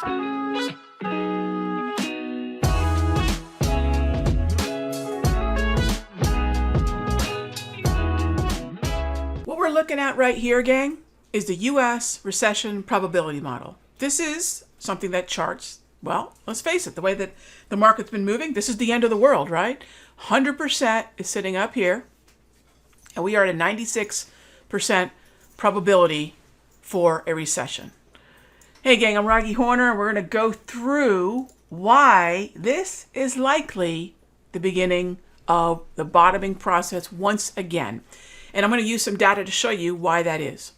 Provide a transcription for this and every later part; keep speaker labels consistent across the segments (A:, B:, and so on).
A: What we're looking at right here, gang, is the U.S. recession probability model. This is something that charts, well, let's face it, the way that the market's been moving, this is the end of the world, right? 100% is sitting up here, and we are at a 96% probability for a recession. Hey gang, I'm Raghee Horner, and we're going to go through why this is likely the beginning of the bottoming process once again. And I'm going to use some data to show you why that is.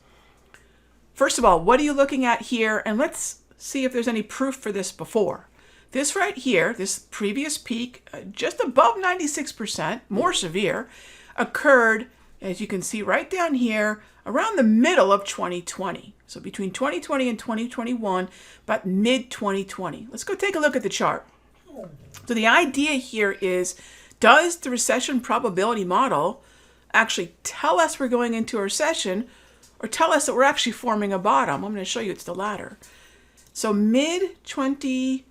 A: First of all, what are you looking at here? And let's see if there's any proof for this before. This right here, this previous peak, just above 96%, more severe, occurred, as you can see right down here, around the middle of 2020. So between 2020 and 2021, about mid-2020. Let's go take a look at the chart. So the idea here is, does the recession probability model actually tell us we're going into a recession, or tell us that we're actually forming a bottom? I'm going to show you it's the latter. So mid-2020,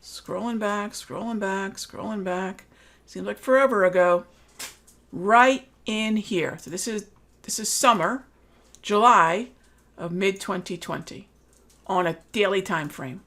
A: scrolling back, seems like forever ago, right in here. So this is summer, July of mid-2020 on a daily time frame.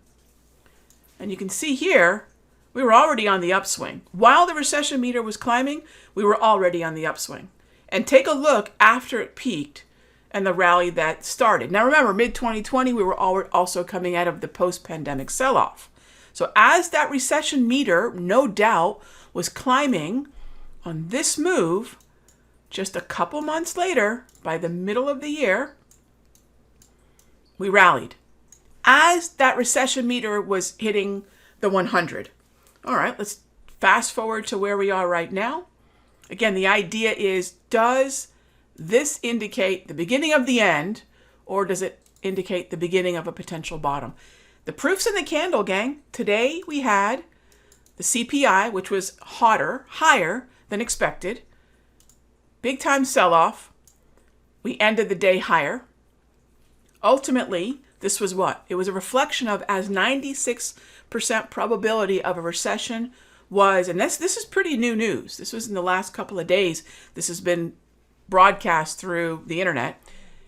A: And you can see here, we were already on the upswing. While the recession meter was climbing, we were already on the upswing. And take a look after it peaked and the rally that started. Now remember, mid-2020, we were also coming out of the post-pandemic sell-off. So as that recession meter, no doubt, was climbing on this move, just a couple months later, by the middle of the year, we rallied. As that recession meter was hitting the 100. All right, let's fast forward to where we are right now. Again, the idea is, does this indicate the beginning of the end, or does it indicate the beginning of a potential bottom? The proof's in the candle, gang. Today we had the CPI, which was higher than expected. Big time sell-off. We ended the day higher. Ultimately, this was what? It was a reflection of, as 96% probability of a recession was, and this is pretty new news. This was in the last couple of days. This has been broadcast through the internet.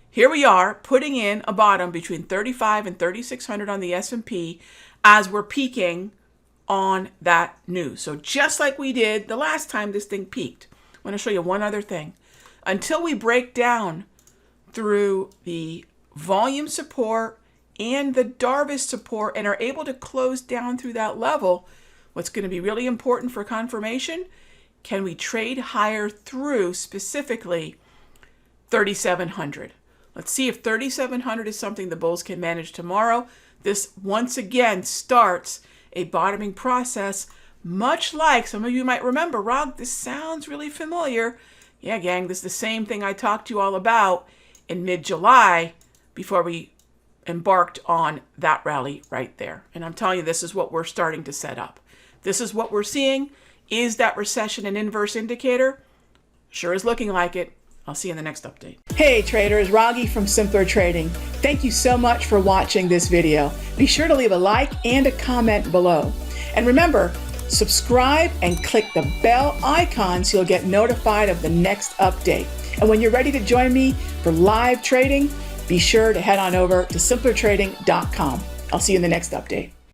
A: Here we are putting in a bottom between 35 and 3,600 on the S&P as we're peaking on that news. So just like we did the last time this thing peaked. I want to show you one other thing. Until we break down through the volume support and the Darvis support and are able to close down through that level, what's going to be really important for confirmation, can we trade higher through specifically 3,700? Let's see if 3,700 is something the bulls can manage tomorrow. This once again starts a bottoming process, much like some of you might remember, Rog, this sounds really familiar. Yeah, gang, this is the same thing I talked to you all about in mid-July before we embarked on that rally right there. And I'm telling you, this is what we're starting to set up. This is what we're seeing. Is that recession an inverse indicator? Sure is looking like it. I'll see you in the next update. Hey traders, Raghee from Simpler Trading. Thank you so much for watching this video. Be sure to leave a like and a comment below. And remember, subscribe and click the bell icon so you'll get notified of the next update. And when you're ready to join me for live trading, be sure to head on over to simplertrading.com. I'll see you in the next update.